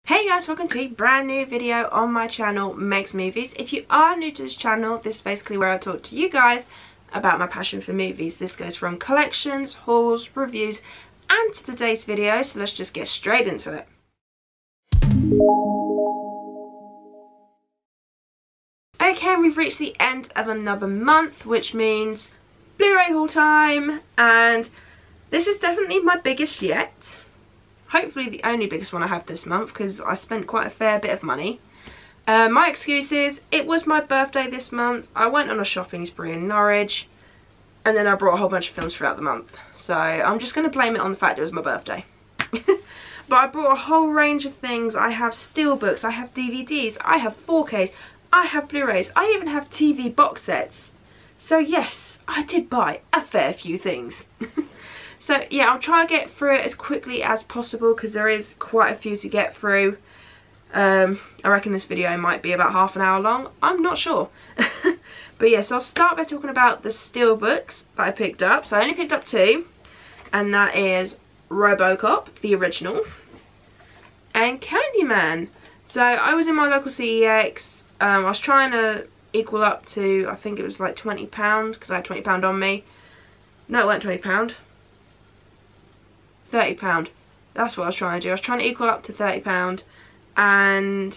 Hey guys, welcome to a brand new video on my channel, Meg's Movies. If you are new to this channel, this is basically where I talk to you guys about my passion for movies. This goes from collections, hauls, reviews, and to today's video, so let's just get straight into it. Okay, we've reached the end of another month, which means Blu Ray haul time, and this is definitely my biggest yet. Hopefully the only biggest one I have this month, because I spent quite a fair bit of money. My excuse is, it was my birthday this month. I went on a shopping spree in Norwich, and then I brought a whole bunch of films throughout the month. So I'm just going to blame it on the fact it was my birthday. But I brought a whole range of things. I have steelbooks, I have DVDs, I have 4Ks, I have Blu-rays, I even have TV box sets. So yes, I did buy a fair few things. So yeah, I'll try to get through it as quickly as possible because there is quite a few to get through. I reckon this video might be about half an hour long. I'm not sure. But yes, I'll start by talking about the steelbooks that I picked up. So I only picked up two, and that is RoboCop, the original, and Candyman. So I was in my local CEX. I was trying to equal up to, I think it was like £20 because I had £20 on me. No, it wasn't £20. £30. That's what I was trying to do. I was trying to equal up to £30, and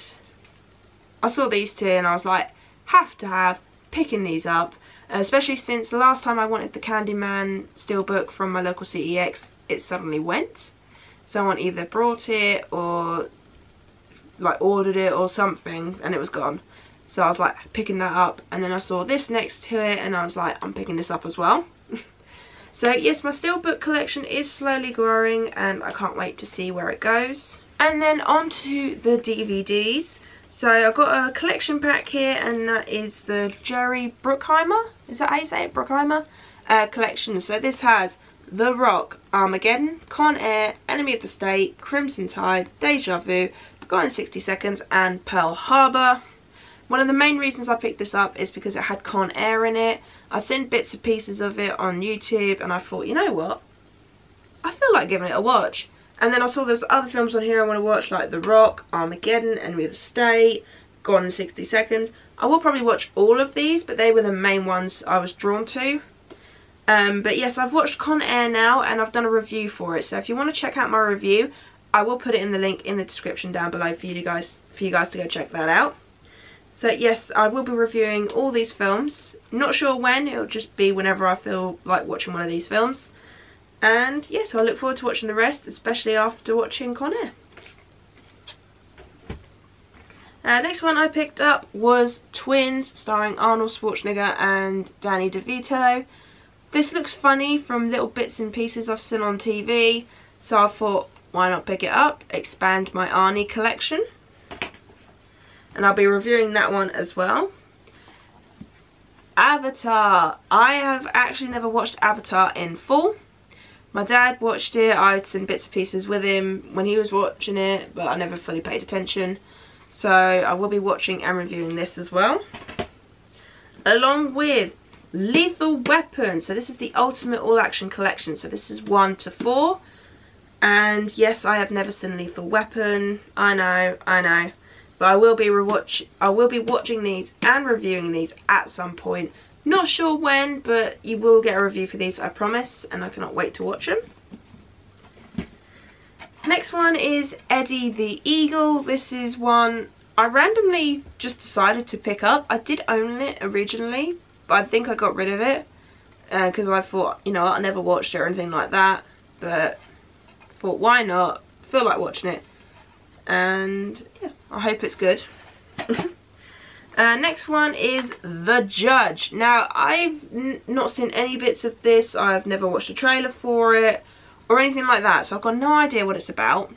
I saw these two and I was like, picking these up, especially since the last time I wanted the Candyman steelbook from my local CEX, it suddenly went. Someone either brought it or like ordered it or something, and it was gone. So I was like picking that up, and then I saw this next to it and I was like, I'm picking this up as well. So yes, my steelbook collection is slowly growing and I can't wait to see where it goes. And then on to the DVDs. So I've got a collection pack here, and that is the Jerry Bruckheimer, is that how you say it, Bruckheimer? Collection. So this has The Rock, Armageddon, Con Air, Enemy of the State, Crimson Tide, Deja Vu, Gone in 60 Seconds, and Pearl Harbor. One of the main reasons I picked this up is because it had Con Air in it. I'd seen bits and pieces of it on YouTube and I thought, you know what? I feel like giving it a watch. And then I saw there's other films on here I want to watch, like The Rock, Armageddon, Enemy of the State, Gone in 60 Seconds. I will probably watch all of these, but they were the main ones I was drawn to. But yes, I've watched Con Air now and I've done a review for it. So if you want to check out my review, I will put it in the link in the description down below for you guys to go check that out. So yes, I will be reviewing all these films. Not sure when, it'll just be whenever I feel like watching one of these films. And yes, I look forward to watching the rest, especially after watching Con Air. Next one I picked up was Twins, starring Arnold Schwarzenegger and Danny DeVito. This looks funny from little bits and pieces I've seen on TV, so I thought, why not pick it up, expand my Arnie collection. And I'll be reviewing that one as well. Avatar. I have actually never watched Avatar in full. My dad watched it. I had some bits and pieces with him when he was watching it, but I never fully paid attention. So I will be watching and reviewing this as well. Along with Lethal Weapon. So this is the Ultimate All Action Collection. So this is 1 to 4. And yes, I have never seen Lethal Weapon. I know. But I will be watching these and reviewing these at some point. Not sure when, but you will get a review for these, I promise, and I cannot wait to watch them. Next one is Eddie the Eagle. This is one I randomly just decided to pick up. I did own it originally, but I think I got rid of it because I thought, you know, I never watched it or anything like that, but thought, why not? Feel like watching it. And yeah, I hope it's good. Next one is The Judge. Now, I've not seen any bits of this. I've never watched a trailer for it or anything like that, so I've got no idea what it's about.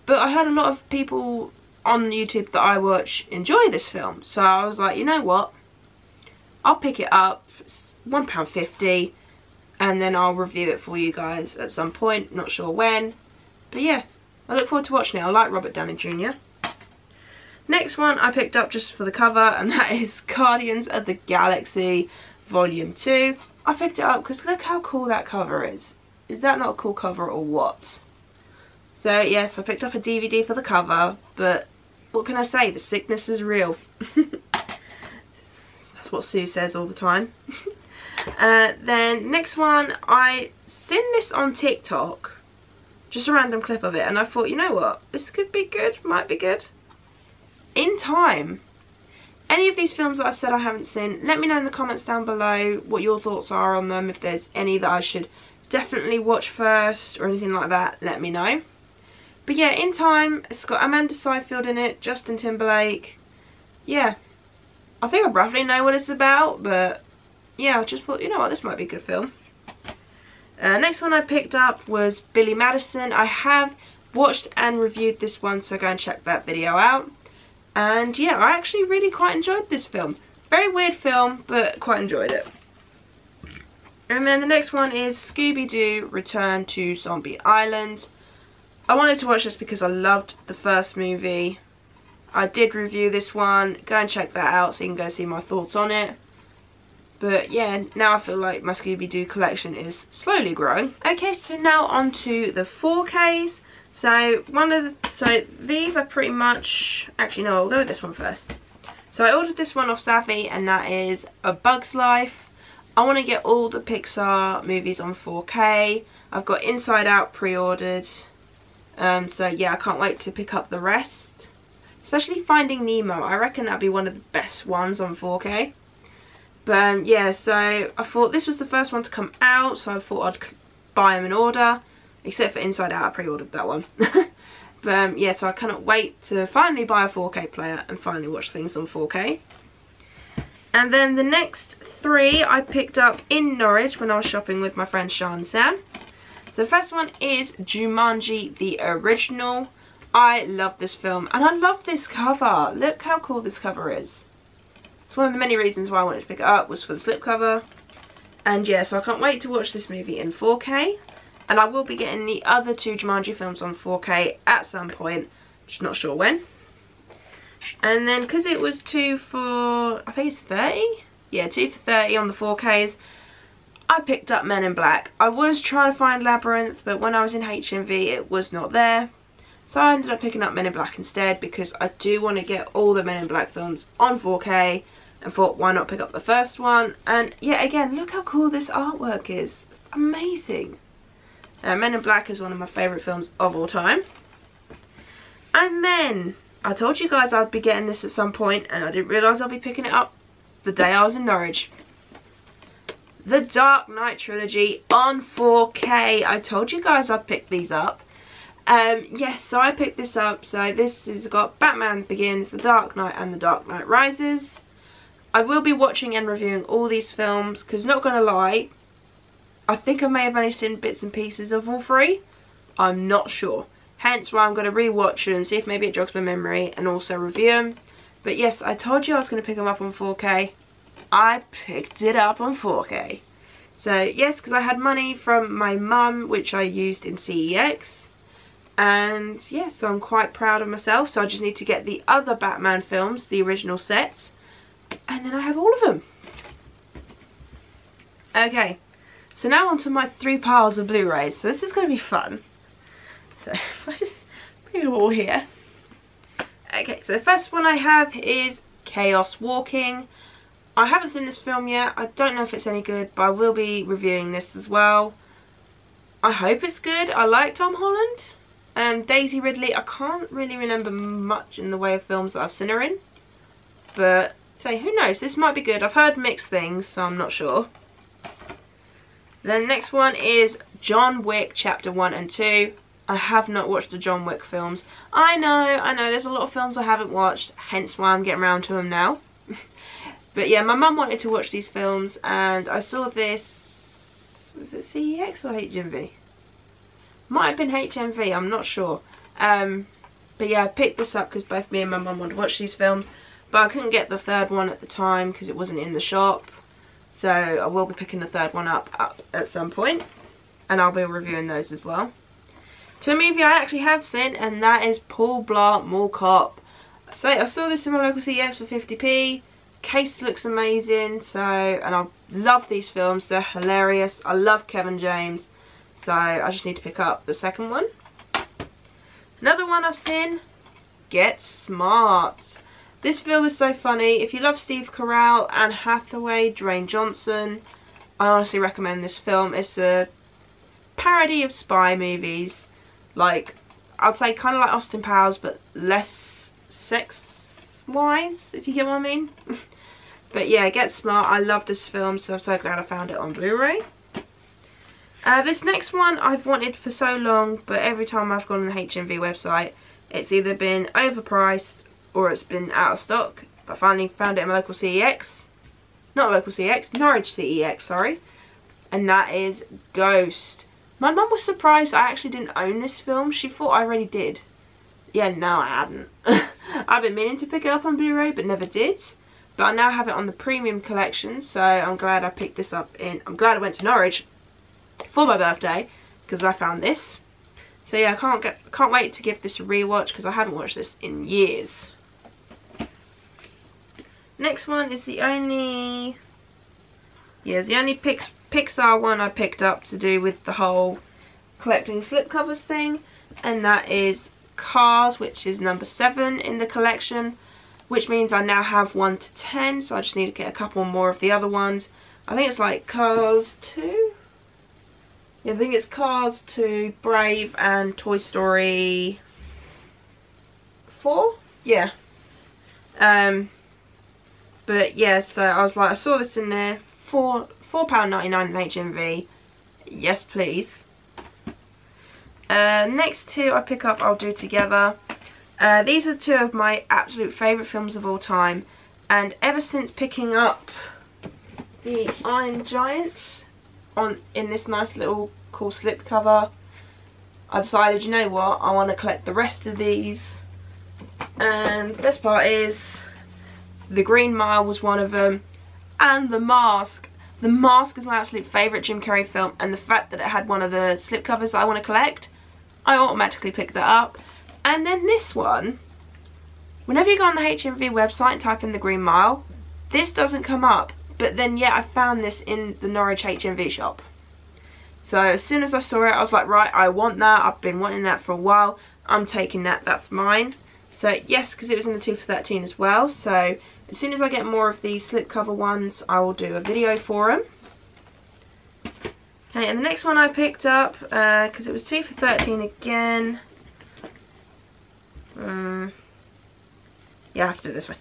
But I heard a lot of people on YouTube that I watch enjoy this film, so I was like, you know what? I'll pick it up. It's £1.50, and then I'll review it for you guys at some point. Not sure when, but yeah. I look forward to watching it. I like Robert Downey Jr. Next one I picked up just for the cover, and that is Guardians of the Galaxy Volume 2. I picked it up because look how cool that cover is. Is that not a cool cover or what? So yes, I picked up a DVD for the cover, but what can I say? The sickness is real. That's what Sue says all the time. Then next one, I seen this on TikTok, just a random clip of it, and I thought, you know what, this could be good, might be good. In Time. Any of these films that I've said I haven't seen, let me know in the comments down below what your thoughts are on them. If there's any that I should definitely watch first or anything like that, let me know. But yeah, In Time, it's got Amanda Seyfried in it, Justin Timberlake. Yeah, I think I roughly know what it's about, but yeah, I just thought, you know what, this might be a good film. Next one I picked up was Billy Madison. I have watched and reviewed this one, so go and check that video out. And yeah, I actually really quite enjoyed this film. Very weird film, but quite enjoyed it. And then the next one is Scooby-Doo Return to Zombie Island. I wanted to watch this because I loved the first movie. I did review this one. Go and check that out so you can go see my thoughts on it. But yeah, now I feel like my Scooby-Doo collection is slowly growing. Okay, so now on to the 4Ks. So these are pretty much, actually no, I'll go with this one first. So I ordered this one off Savvy, and that is A Bug's Life. I want to get all the Pixar movies on 4K. I've got Inside Out pre-ordered. So yeah, I can't wait to pick up the rest. Especially Finding Nemo. I reckon that'd be one of the best ones on 4K. But yeah, so I thought this was the first one to come out, so I thought I'd buy them in order. Except for Inside Out, I pre-ordered that one. But yeah, so I cannot wait to finally buy a 4K player and finally watch things on 4K. And then the next three I picked up in Norwich when I was shopping with my friends Sean and Sam. So the first one is Jumanji, the original. I love this film and I love this cover. Look how cool this cover is. It's one of the many reasons why I wanted to pick it up was for the slipcover. And yeah, so I can't wait to watch this movie in 4K. And I will be getting the other two Jumanji films on 4K at some point. Just not sure when. And then because it was 2 for, I think it's 30? Yeah, 2 for 30 on the 4Ks. I picked up Men in Black. I was trying to find Labyrinth, but when I was in HMV it was not there. So I ended up picking up Men in Black instead because I do want to get all the Men in Black films on 4K. And thought, why not pick up the first one? And yeah, again, look how cool this artwork is. It's amazing. Men in Black is one of my favourite films of all time. And then, I told you guys I'd be getting this at some point, and I didn't realise I'd be picking it up the day I was in Norwich. The Dark Knight Trilogy on 4K. I told you guys I'd pick these up. Yes, so I picked this up. So this has got Batman Begins, The Dark Knight and The Dark Knight Rises. I will be watching and reviewing all these films, because not going to lie, I think I may have only seen bits and pieces of all three. I'm not sure. Hence why I'm going to rewatch them, see if maybe it jogs my memory, and also review them. But yes, I told you I was going to pick them up on 4K. I picked it up on 4K. So yes, because I had money from my mum, which I used in CEX. And yes, so I'm quite proud of myself. So I just need to get the other Batman films, the original sets. And then I have all of them. Okay. So now onto my 3 piles of Blu-rays. So this is going to be fun. So I just bring them all here. Okay, so the first one I have is Chaos Walking. I haven't seen this film yet. I don't know if it's any good, but I will be reviewing this as well. I hope it's good. I like Tom Holland. Daisy Ridley, I can't really remember much in the way of films that I've seen her in. But, say, who knows? This might be good. I've heard mixed things, so I'm not sure. Then the next one is John Wick Chapter 1 and 2. I have not watched the John Wick films. I know, there's a lot of films I haven't watched, hence why I'm getting around to them now. But yeah, my mum wanted to watch these films, and I saw this, was it CEX or HMV? Might have been HMV, I'm not sure. But yeah, I picked this up because both me and my mum wanted to watch these films, but I couldn't get the third one at the time because it wasn't in the shop. So I will be picking the third one up at some point, and I'll be reviewing those as well. To a movie I actually have seen, and that is Paul Blart Mall Cop. So I saw this in my local CEX for 50p. Case looks amazing, and I love these films. They're hilarious. I love Kevin James, so I just need to pick up the second one. Another one I've seen, Get Smart. This film is so funny. If you love Steve Carell, Anne Hathaway, Dwayne Johnson, I honestly recommend this film. It's a parody of spy movies. Like, I'd say kind of like Austin Powers, but less sex-wise, if you get what I mean. But yeah, Get Smart. I love this film, so I'm so glad I found it on Blu-ray. This next one I've wanted for so long, but every time I've gone on the HMV website, it's either been overpriced or it's been out of stock. I finally found it in my local CEX. Not local CEX, Norwich CEX, sorry. And that is Ghost. My mum was surprised I actually didn't own this film. She thought I already did. Yeah, no I hadn't. I've been meaning to pick it up on Blu-ray but never did. But I now have it on the premium collection, so I'm glad I picked this up in... I'm glad I went to Norwich for my birthday because I found this. So yeah, I can't wait to give this a rewatch because I haven't watched this in years. Next one is the only Pixar one I picked up to do with the whole collecting slipcovers thing, and that is Cars, which is number 7 in the collection, which means I now have 1 to 10, so I just need to get a couple more of the other ones. I think it's like Cars 2? Yeah, I think it's Cars 2, Brave, and Toy Story 4? Yeah. But yeah, so I was like, I saw this in there, £4.99 in HMV. Yes, please. Next two I pick up, I'll do together. These are two of my absolute favourite films of all time. And ever since picking up the Iron Giant in this nice little cool slipcover, I decided, you know what, I want to collect the rest of these. And the best part is, The Green Mile was one of them, and The Mask. The Mask is my absolute favourite Jim Carrey film, and the fact that it had one of the slipcovers that I want to collect, I automatically picked that up. And then this one, whenever you go on the HMV website and type in The Green Mile, this doesn't come up, but then yeah, I found this in the Norwich HMV shop. So as soon as I saw it, I was like, right, I want that. I've been wanting that for a while. I'm taking that. That's mine. So yes, because it was in the 2 for 13 as well. So as soon as I get more of these slipcover ones, I will do a video for them. Okay, and the next one I picked up, because it was 2 for 13 again. Yeah, I have to do it this way.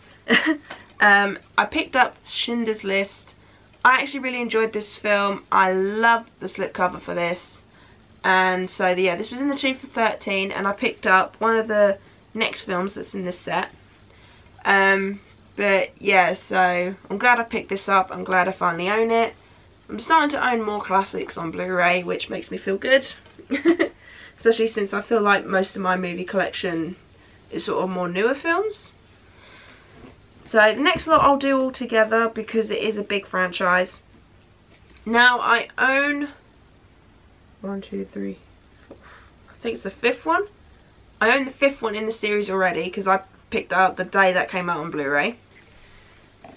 I picked up Schindler's List. I actually really enjoyed this film. I loved the slipcover for this. And so yeah, this was in the 2 for 13, and I picked up one of the next films that's in this set. But yeah, so I'm glad I picked this up. I'm glad I finally own it. I'm starting to own more classics on Blu-ray, which makes me feel good. Especially since I feel like most of my movie collection is sort of more newer films. So the next lot I'll do all together because it is a big franchise. Now I own 1, 2, 3, 4, I think it's the 5th one. I own the 5th one in the series already because I picked that up the day that came out on Blu-ray.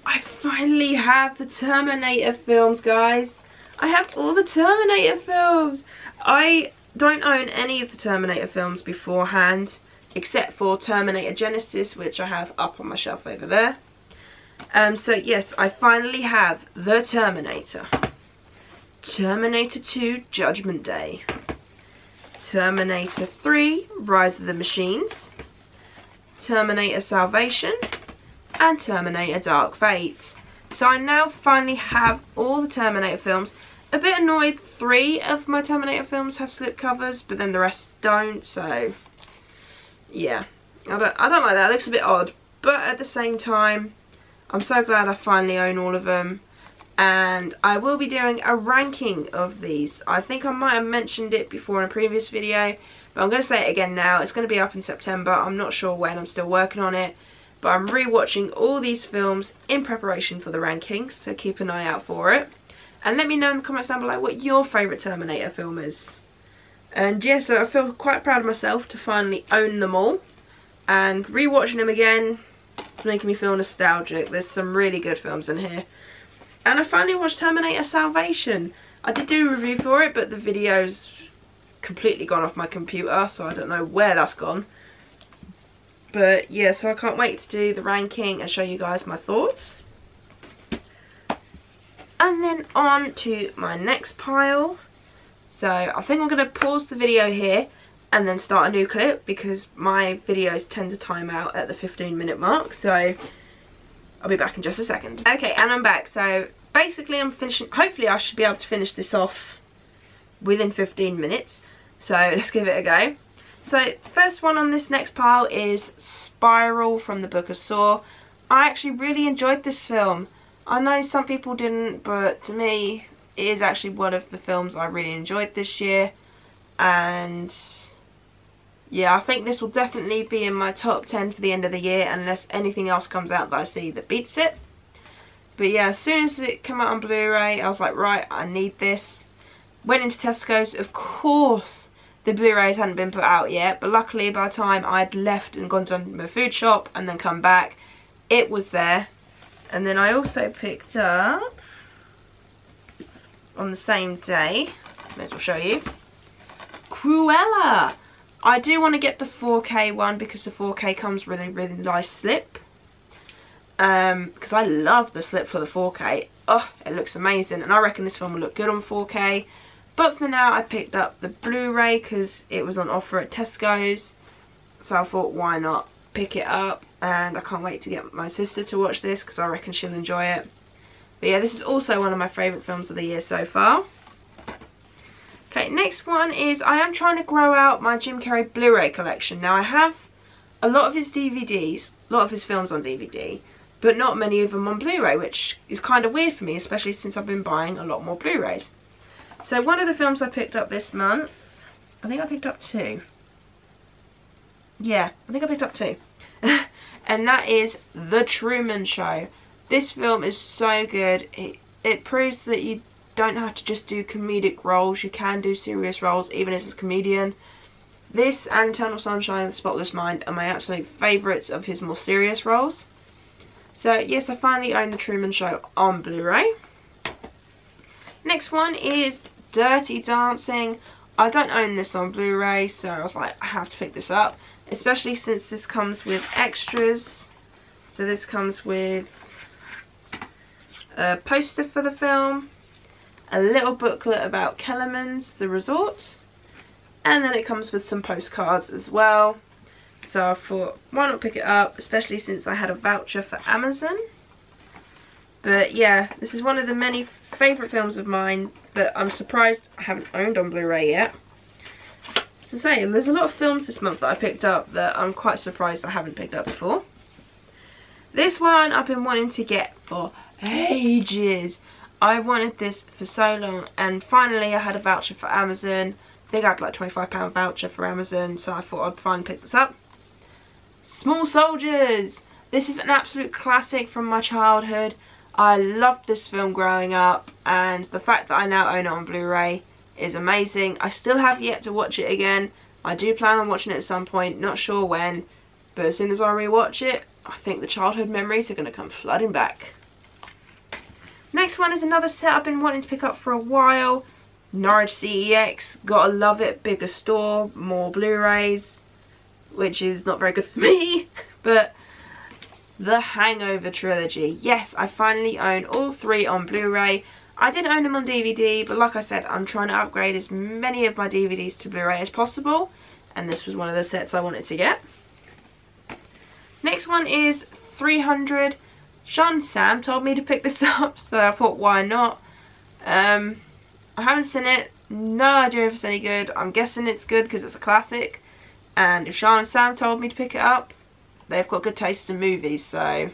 I finally have the Terminator films, guys. I have all the Terminator films. I don't own any of the Terminator films beforehand, except for Terminator Genesis, which I have up on my shelf over there. So yes, I finally have the Terminator. Terminator 2 Judgment Day. Terminator 3 Rise of the Machines. Terminator Salvation. And Terminator Dark Fate. So I now finally have all the Terminator films. A bit annoyed 3 of my Terminator films have slipcovers, but then the rest don't, so yeah. I don't like that, it looks a bit odd. But at the same time, I'm so glad I finally own all of them. And I will be doing a ranking of these. I think I might have mentioned it before in a previous video, but I'm going to say it again now. It's going to be up in September. I'm not sure when, I'm still working on it. But I'm rewatching all these films in preparation for the rankings, so keep an eye out for it. And let me know in the comments down below what your favourite Terminator film is. And yeah, so I feel quite proud of myself to finally own them all. And rewatching them again, it's making me feel nostalgic. There's some really good films in here. And I finally watched Terminator Salvation. I did do a review for it, but the video's completely gone off my computer, so I don't know where that's gone. But yeah, so I can't wait to do the ranking and show you guys my thoughts. And then on to my next pile. So I think I'm going to pause the video here and then start a new clip, because my videos tend to time out at the 15-minute mark. So I'll be back in just a second. Okay, and I'm back. So basically I'm finishing, hopefully I should be able to finish this off within 15 minutes. So let's give it a go. So first one on this next pile is Spiral from the Book of Saw. I actually really enjoyed this film. I know some people didn't, but to me it is actually one of the films I really enjoyed this year. And yeah, I think this will definitely be in my top 10 for the end of the year, unless anything else comes out that I see that beats it. But yeah, as soon as it came out on Blu-ray, I was like, right, I need this. Went into Tesco's. Of course, the Blu-rays hadn't been put out yet, but luckily by the time I'd left and gone to my food shop and then come back, it was there. And then I also picked up, on the same day, may as well show you, Cruella. I do want to get the 4K one, because the 4K comes with a really nice slip. Because I love the slip for the 4K. Oh, it looks amazing, and I reckon this film will look good on 4K. But for now, I picked up the Blu-ray because it was on offer at Tesco's. So I thought, why not pick it up? And I can't wait to get my sister to watch this, because I reckon she'll enjoy it. But yeah, this is also one of my favourite films of the year so far. Okay, next one is, I am trying to grow out my Jim Carrey Blu-ray collection. Now I have a lot of his DVDs, a lot of his films on DVD, but not many of them on Blu-ray, which is kind of weird for me, especially since I've been buying a lot more Blu-rays. So one of the films I picked up this month, I think I picked up 2. Yeah, I think I picked up 2. And that is The Truman Show. This film is so good. It proves that you don't have to just do comedic roles. You can do serious roles, even as a comedian. This and Eternal Sunshine of the Spotless Mind are my absolute favourites of his more serious roles. So yes, I finally own The Truman Show on Blu-ray. Next one is Dirty Dancing. I don't own this on Blu-ray, so I was like, I have to pick this up. Especially since this comes with extras. So this comes with a poster for the film, a little booklet about Kellerman's, the resort, and then it comes with some postcards as well. So I thought, why not pick it up, especially since I had a voucher for Amazon. But yeah, this is one of the many favourite films of mine that I'm surprised I haven't owned on Blu-ray yet. So say, there's a lot of films this month that I picked up that I'm quite surprised I haven't picked up before. This one I've been wanting to get for ages. I wanted this for so long, and finally I had a voucher for Amazon. I think I had like £25 voucher for Amazon, so I thought I'd finally pick this up. Small Soldiers. This is an absolute classic from my childhood. I loved this film growing up, and the fact that I now own it on Blu-ray is amazing. I still have yet to watch it again. I do plan on watching it at some point, not sure when, but as soon as I rewatch it, I think the childhood memories are going to come flooding back. Next one is another set I've been wanting to pick up for a while. Norwich CEX, gotta love it, bigger store, more Blu-rays, which is not very good for me, but The Hangover Trilogy. Yes, I finally own all 3 on Blu-ray. I did own them on DVD, but like I said, I'm trying to upgrade as many of my DVDs to Blu-ray as possible, and this was one of the sets I wanted to get. Next one is 300. Sean and Sam told me to pick this up, so I thought, why not? I haven't seen it, no idea if it's any good. I'm guessing it's good because it's a classic, and if Sean and Sam told me to pick it up, they've got good taste in movies, so I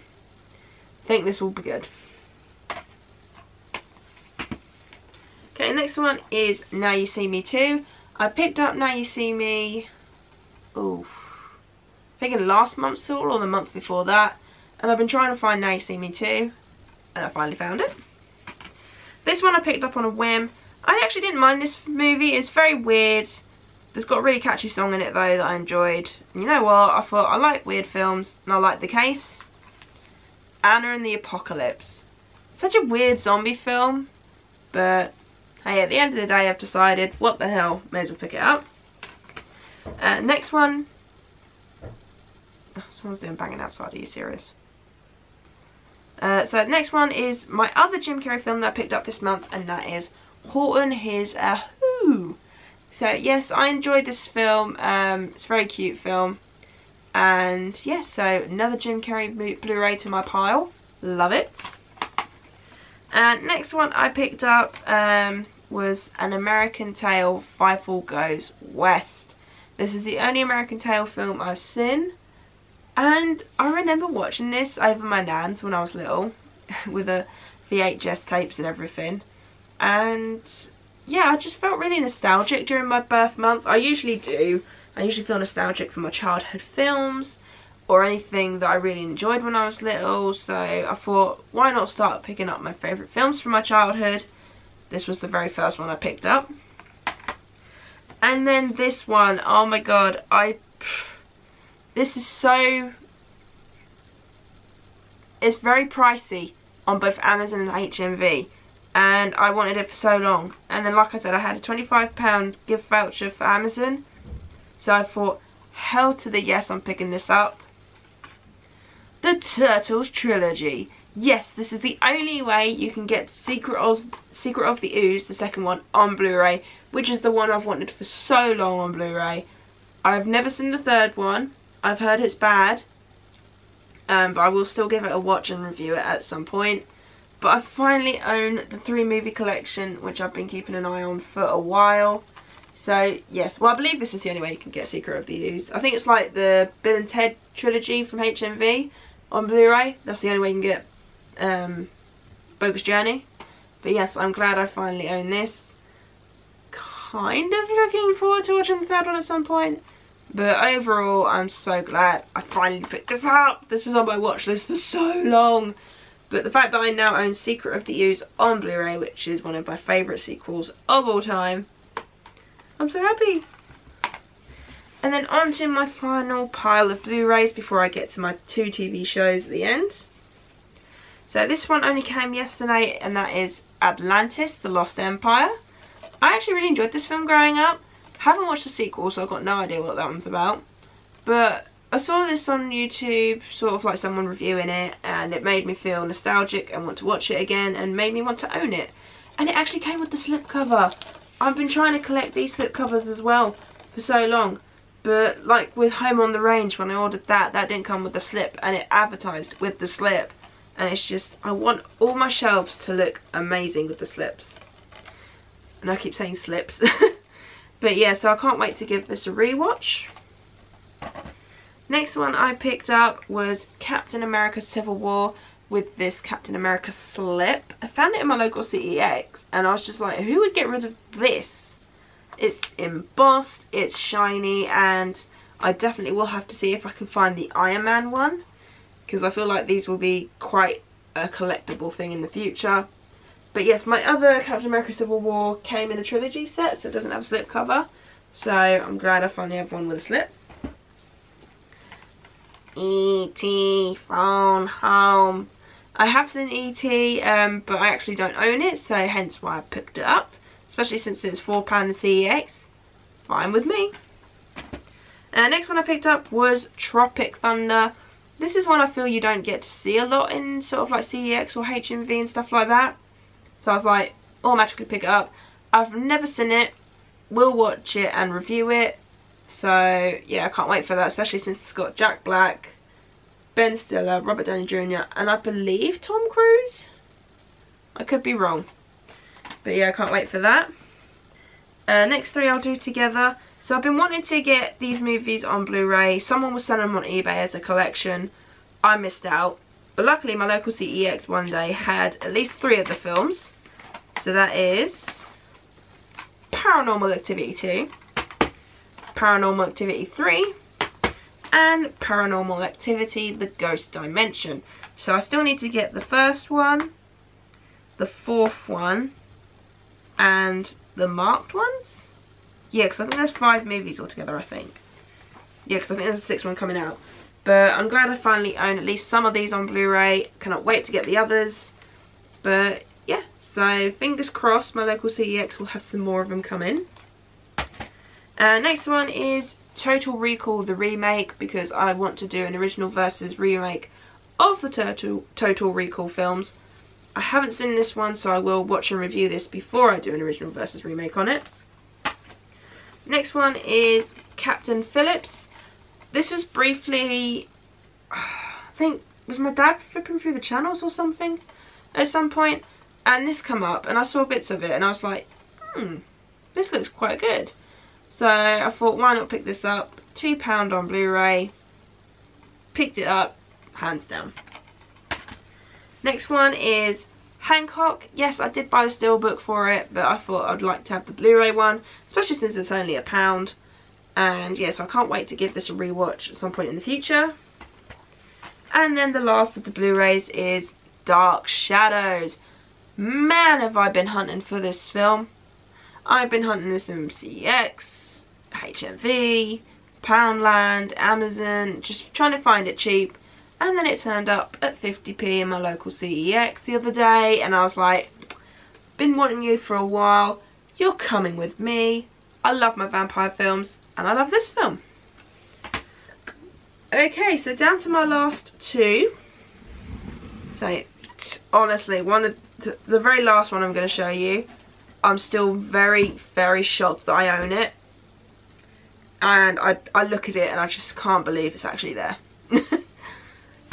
think this will be good. Okay, next one is Now You See Me 2. I picked up Now You See Me, I think in last month's haul or the month before that, and I've been trying to find Now You See Me 2, and I finally found it. This one I picked up on a whim. I actually didn't mind this movie. It's very weird. It's got a really catchy song in it though that I enjoyed. And you know what? I thought, I like weird films, and I like The Case. Anna and the Apocalypse. Such a weird zombie film, but hey, at the end of the day I've decided, what the hell, may as well pick it up. Next one. Oh, someone's doing banging outside. Are you serious? So next one is my other Jim Carrey film that I picked up this month, and that is Horton Hears a Who. So yes, I enjoyed this film. It's a very cute film. And yes, so another Jim Carrey Blu-ray to my pile. Love it. And next one I picked up was An American Tail, Five Fall Goes West. This is the only American Tail film I've seen. And I remember watching this over my nan's when I was little, with the VHS tapes and everything. And yeah, I just felt really nostalgic during my birth month. I usually do. I usually feel nostalgic for my childhood films or anything that I really enjoyed when I was little. So I thought, why not start picking up my favourite films from my childhood? This was the very first one I picked up. And then this one, oh my god, this is so... It's very pricey on both Amazon and HMV. And I wanted it for so long. And then, like I said, I had a £25 gift voucher for Amazon. So I thought, hell to the yes, I'm picking this up. The Turtles Trilogy. Yes, this is the only way you can get Secret of the Ooze, the second one, on Blu-ray. Which is the one I've wanted for so long on Blu-ray. I've never seen the third one. I've heard it's bad. But I will still give it a watch and review it at some point. But I finally own the 3-movie collection, which I've been keeping an eye on for a while. So, yes. Well, I believe this is the only way you can get Secret of the Ooze. I think it's like the Bill and Ted trilogy from HMV on Blu-ray. That's the only way you can get Bogus Journey. But yes, I'm glad I finally own this. Kind of looking forward to watching the third one at some point. But overall, I'm so glad I finally picked this up. This was on my watch list for so long. But the fact that I now own Secret of the Ooze on Blu-ray, which is one of my favourite sequels of all time, I'm so happy. And then on to my final pile of Blu-rays before I get to my 2 TV shows at the end. So this one only came yesterday, and that is Atlantis, The Lost Empire. I actually really enjoyed this film growing up. Haven't watched the sequel, so I've got no idea what that one's about. But I saw this on YouTube, sort of like someone reviewing it, and it made me feel nostalgic and want to watch it again, and made me want to own it. And it actually came with the slipcover. I've been trying to collect these slipcovers as well for so long. But like with Home on the Range, when I ordered that didn't come with the slip, and it advertised with the slip. And it's just, I want all my shelves to look amazing with the slips. And I keep saying slips. But yeah, so I can't wait to give this a rewatch. Next one I picked up was Captain America Civil War with this Captain America slip. I found it in my local CEX and I was just like, who would get rid of this? It's embossed, it's shiny, and I definitely will have to see if I can find the Iron Man one, because I feel like these will be quite a collectible thing in the future. But yes, my other Captain America Civil War came in a trilogy set, so it doesn't have a slip cover. So I'm glad I finally have one with a slip. E.T. Phone Home. I have seen E.T. But I actually don't own it, so hence why I picked it up. Especially since it's £4 in CEX. Fine with me. Next one I picked up was Tropic Thunder. This is one I feel you don't get to see a lot in sort of like CEX or HMV and stuff like that. So I was like, automatically pick it up. I've never seen it. Will watch it and review it. So yeah, I can't wait for that, especially since it's got Jack Black, Ben Stiller, Robert Downey Jr. and I believe Tom Cruise. I could be wrong. But yeah, I can't wait for that. Next 3 I'll do together. So I've been wanting to get these movies on Blu-ray. Someone was selling them on eBay as a collection. I missed out. But luckily my local CEX one day had at least 3 of the films. So that is Paranormal Activity 2, Paranormal Activity 3, and Paranormal Activity The Ghost Dimension. So I still need to get the first one, the 4th one, and the marked ones? Yeah, because I think there's 5 movies altogether, I think. Yeah, because I think there's a 6th one coming out. But I'm glad I finally own at least some of these on Blu-ray. Cannot wait to get the others. But yeah, so fingers crossed my local CEX will have some more of them come in. Next one is Total Recall the remake, because I want to do an original versus remake of the Total Recall films. I haven't seen this one, so I will watch and review this before I do an original versus remake on it. Next one is Captain Phillips. This was briefly, I think, was my dad flipping through the channels or something at some point, and this come up and I saw bits of it and I was like, this looks quite good. So I thought, why not pick this up? £2 on Blu-ray. Picked it up, hands down. Next one is Hancock. Yes, I did buy the steelbook for it, but I thought I'd like to have the Blu-ray one, especially since it's only £1. And yes, I can't wait to give this a rewatch at some point in the future. And then the last of the Blu-rays is Dark Shadows. Man, have I been hunting for this film. I've been hunting this in CEX, HMV, Poundland, Amazon, just trying to find it cheap. And then it turned up at 50p in my local CEX the other day, and I was like, been wanting you for a while, you're coming with me. I love my vampire films, and I love this film. Okay, so down to my last two. So, honestly, one of the very last one I'm going to show you, I'm still very, very shocked that I own it. And I look at it and I just can't believe it's actually there.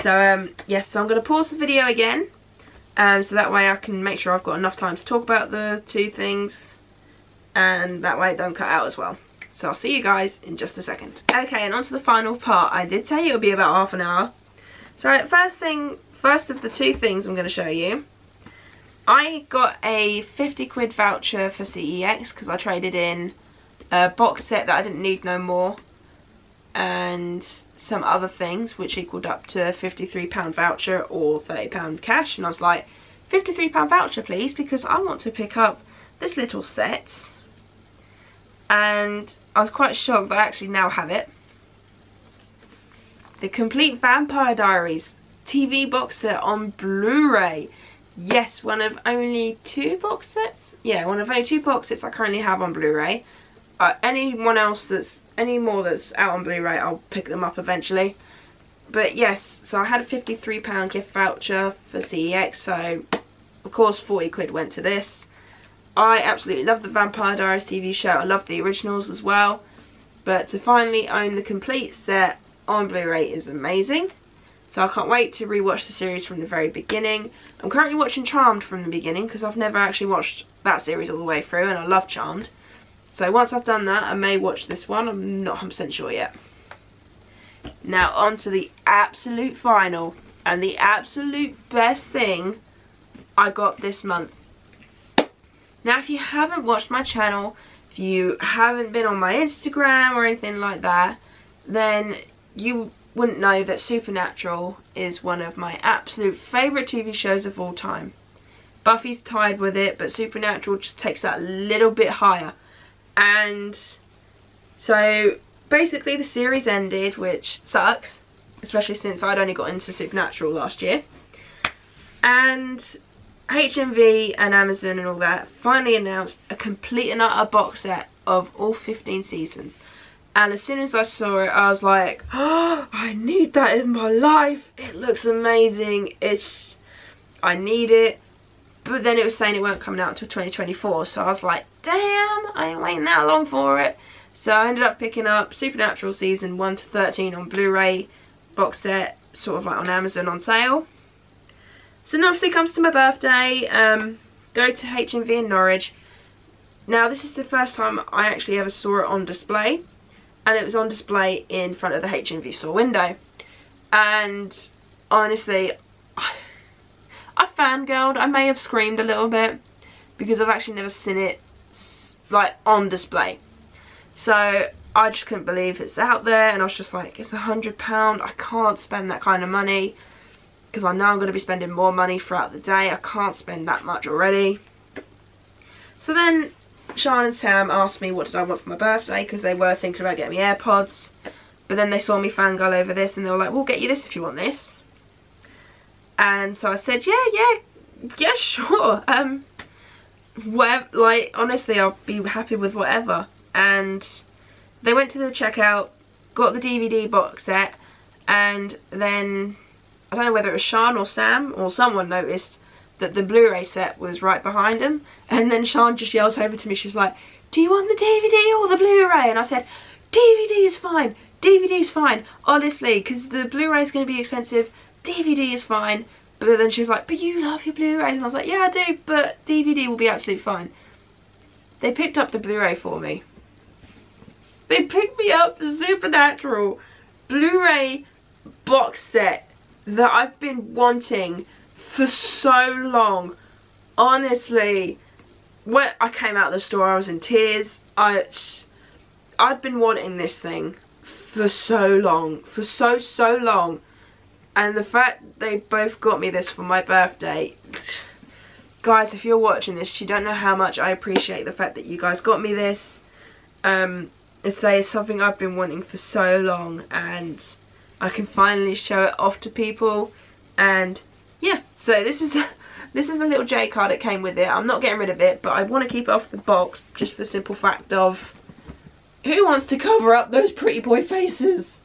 So, yes, so I'm going to pause the video again. So that way I can make sure I've got enough time to talk about the two things. And that way it don't cut out as well. So I'll see you guys in just a second. Okay, and on to the final part. I did tell you it would be about half an hour. So first of the two things I'm going to show you. I got a 50 quid voucher for CEX because I traded in a box set that I didn't need no more. And some other things which equaled up to £53 voucher or £30 cash. And I was like, £53 voucher please, because I want to pick up this little set. And I was quite shocked that I actually now have it. The complete Vampire Diaries TV box set on Blu-ray. Yes, one of only two box sets. Yeah, one of only two box sets I currently have on Blu-ray. Any more that's out on Blu-ray, I'll pick them up eventually. But yes, so I had a £53 gift voucher for CEX, so of course 40 quid went to this. I absolutely love the Vampire Diaries TV show. I love the originals as well. But to finally own the complete set on Blu-ray is amazing. So I can't wait to rewatch the series from the very beginning. I'm currently watching Charmed from the beginning because I've never actually watched that series all the way through, and I love Charmed. So once I've done that, I may watch this one. I'm not 100% sure yet. Now on to the absolute final and the absolute best thing I got this month. Now if you haven't watched my channel, if you haven't been on my Instagram or anything like that, then you wouldn't know that Supernatural is one of my absolute favourite TV shows of all time. Buffy's tied with it, but Supernatural just takes that a little bit higher. And so basically the series ended, which sucks, especially since I'd only got into Supernatural last year. And HMV and Amazon and all that finally announced a complete and utter box set of all 15 seasons. And as soon as I saw it, I was like, oh, I need that in my life. It looks amazing. I need it. But then it was saying it weren't coming out until 2024. So I was like, damn, I ain't waiting that long for it. So I ended up picking up Supernatural season 1 to 13 on Blu-ray box set, sort of like on Amazon on sale. So then obviously comes to my birthday, go to HMV in Norwich. Now this is the first time I actually ever saw it on display. And it was on display in front of the HMV store window. And honestly, I fangirled. I may have screamed a little bit because I've actually never seen it like on display. So I just couldn't believe it's out there, and I was just like, it's £100. I can't spend that kind of money because I know I'm going to be spending more money throughout the day. I can't spend that much already. So then Sean and Sam asked me what did I want for my birthday, because they were thinking about getting me AirPods. But then they saw me fangirl over this and they were like, we'll get you this if you want this. And so I said, yeah, sure. Whatever, like, honestly, I'll be happy with whatever. And they went to the checkout got the DVD box set, and then I don't know whether it was Sean or Sam or someone noticed that the Blu-ray set was right behind him, and then Sean just yells over to me, she's like, do you want the DVD or the Blu-ray? And I said, DVD is fine, DVD is fine, honestly, because the Blu-ray is going to be expensive, DVD is fine. But then she was like, but you love your Blu-rays, and I was like, yeah I do, but DVD will be absolutely fine. They picked up the Blu-ray for me. They picked me up the Supernatural Blu-ray box set that I've been wanting for so long. Honestly, when I came out of the store, I was in tears. I'd been wanting this thing for so long, for so long. And the fact they both got me this for my birthday, guys, if you're watching this, you don't know how much I appreciate the fact that you guys got me this. It's something I've been wanting for so long, and I can finally show it off to people. And yeah, so this is the little J card that came with it. I'm not getting rid of it, but I want to keep it off the box just for the simple fact of, who wants to cover up those pretty boy faces?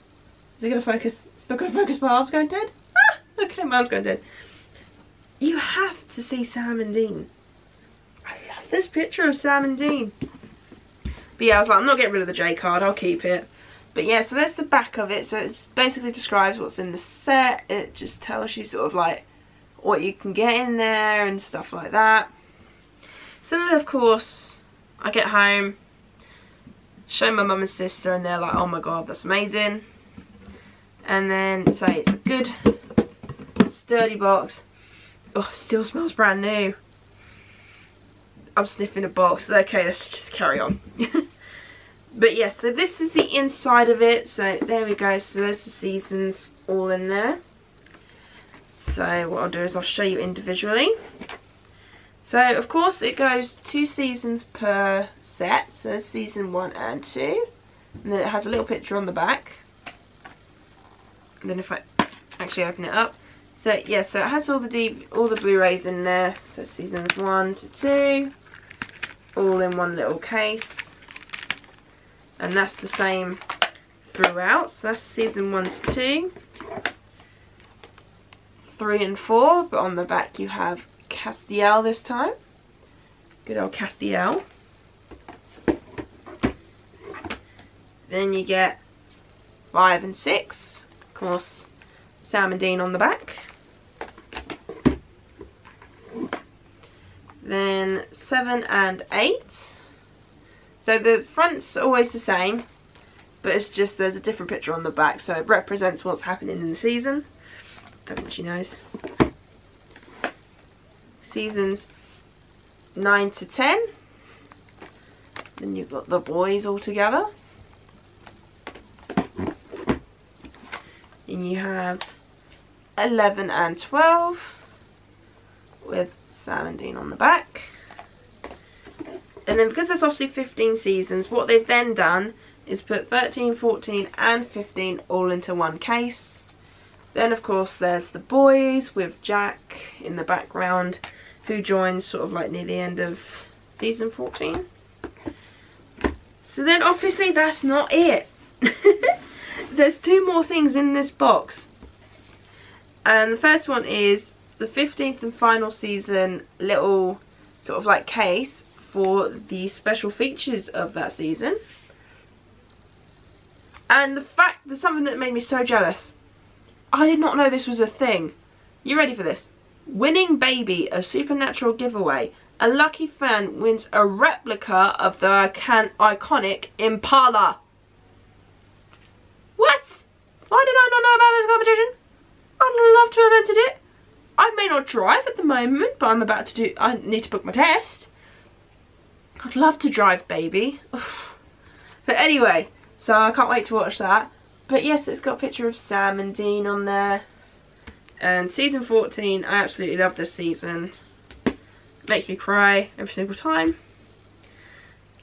Is it gonna focus? It's not going to focus. My arm's going dead. Ah, okay, my arm's going dead. You have to see Sam and Dean. I love this picture of Sam and Dean. But yeah, I was like, I'm not getting rid of the J card, I'll keep it. But yeah, so there's the back of it. So it basically describes what's in the set. It just tells you sort of like what you can get in there and stuff like that. So then of course, I get home, show my mum and sister, and they're like, oh my god, that's amazing. And then say it's a good sturdy box. Oh, it still smells brand new. I'm sniffing a box. Okay, let's just carry on. But yeah, so this is the inside of it. So there we go. So there's the seasons all in there. So what I'll do is I'll show you individually. So of course it goes 2 seasons per set. So there's season 1 and 2. And then it has a little picture on the back. And then if I actually open it up, so yeah, so it has all the Blu-rays in there. So seasons 1 to 2, all in one little case, and that's the same throughout. So that's season 1 to 2, 3 and 4, but on the back you have Castiel this time. Good old Castiel. Then you get 5 and 6. Of course, Sam and Dean on the back. Then 7 and 8. So the front's always the same, but it's just there's a different picture on the back, so it represents what's happening in the season. Open she knows. Seasons 9 to 10. Then you've got the boys all together. And you have 11 and 12 with Sam and Dean on the back. And then because there's obviously 15 seasons, what they've then done is put 13, 14 and 15 all into one case. Then of course there's the boys with Jack in the background, who joins sort of like near the end of season 14. So then obviously that's not it. There's 2 more things in this box, and the first one is the 15th and final season little sort of like case for the special features of that season. And the fact, there's something that made me so jealous. I did not know this was a thing. You ready for this? Winning Baby, a Supernatural giveaway. A lucky fan wins a replica of the iconic Impala. What? Why did I not know about this competition? I'd love to have entered it. I may not drive at the moment, but I need to book my test. I'd love to drive, baby. But anyway, so I can't wait to watch that. But yes, it's got a picture of Sam and Dean on there. And season 14, I absolutely love this season. It makes me cry every single time.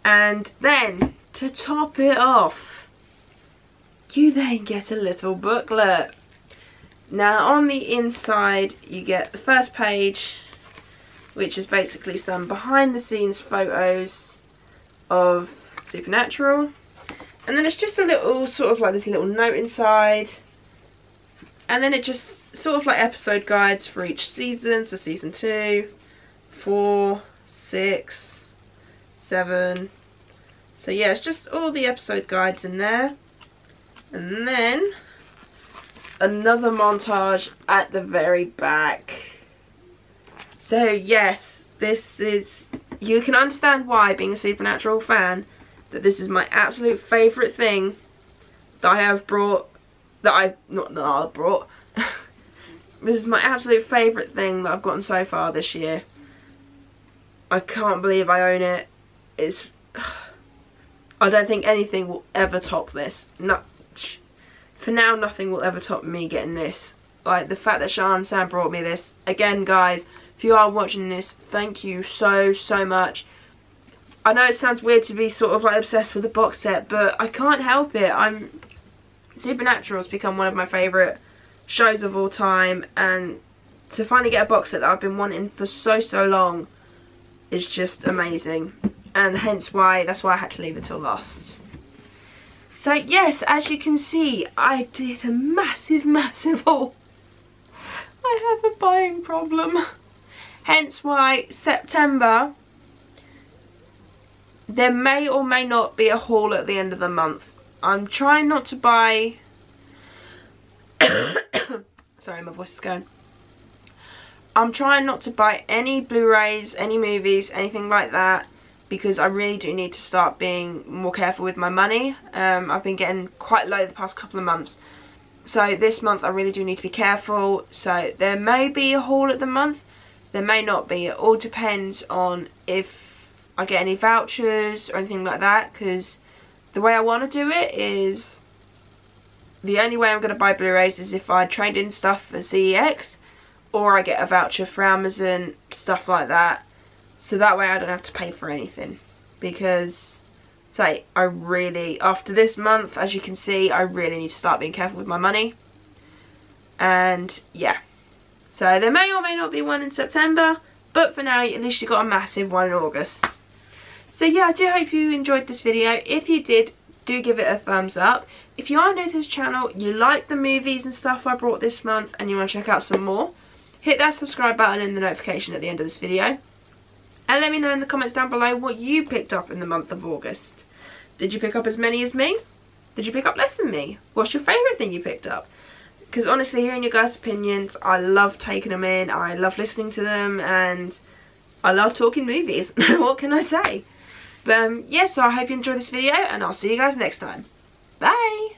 And then, to top it off, you then get a little booklet. Now on the inside you get the first page, which is basically some behind the scenes photos of Supernatural, And then it's just a little, sort of like this little note inside. And then it just sort of like episode guides for each season. So season 2, 4, 6, 7. So yeah, it's just all the episode guides in there. And then another montage at the very back. So yes, this is, you can understand why, being a Supernatural fan, that this is my absolute favourite thing that I have brought, this is my absolute favourite thing that I've gotten so far this year. I can't believe I own it. It's, I don't think anything will ever top this. No, for now, nothing will ever top me getting this. Like, the fact that Sean and Sam brought me this. Again, guys, if you are watching this, thank you so much. I know it sounds weird to be sort of like obsessed with the box set, but I can't help it. Supernatural has become one of my favourite shows of all time, and to finally get a box set that I've been wanting for so long is just amazing. And hence why, that's why I had to leave it till last. So yes, as you can see, I did a massive haul. I have a buying problem. Hence why September, there may or may not be a haul at the end of the month. I'm trying not to buy... Sorry, my voice is going. I'm trying not to buy any Blu-rays, any movies, anything like that, because I really do need to start being more careful with my money. I've been getting quite low the past couple of months. So this month I really do need to be careful. So there may be a haul at the month, there may not be. It all depends on if I get any vouchers or anything like that, because the way I want to do it is, the only way I'm going to buy Blu-rays is if I trade in stuff for CEX, or I get a voucher for Amazon, stuff like that. So that way I don't have to pay for anything. Because, say, I really, after this month, as you can see, I really need to start being careful with my money. And, yeah. So there may or may not be one in September, but for now, at least you got a massive one in August. So yeah, I do hope you enjoyed this video. If you did, do give it a thumbs up. If you are new to this channel, you like the movies and stuff I brought this month, and you want to check out some more, hit that subscribe button and the notification at the end of this video. And let me know in the comments down below what you picked up in the month of August. Did you pick up as many as me? Did you pick up less than me? What's your favourite thing you picked up? Because honestly, hearing your guys' opinions, I love taking them in, I love listening to them, and I love talking movies. What can I say? But yeah, so I hope you enjoyed this video, and I'll see you guys next time. Bye!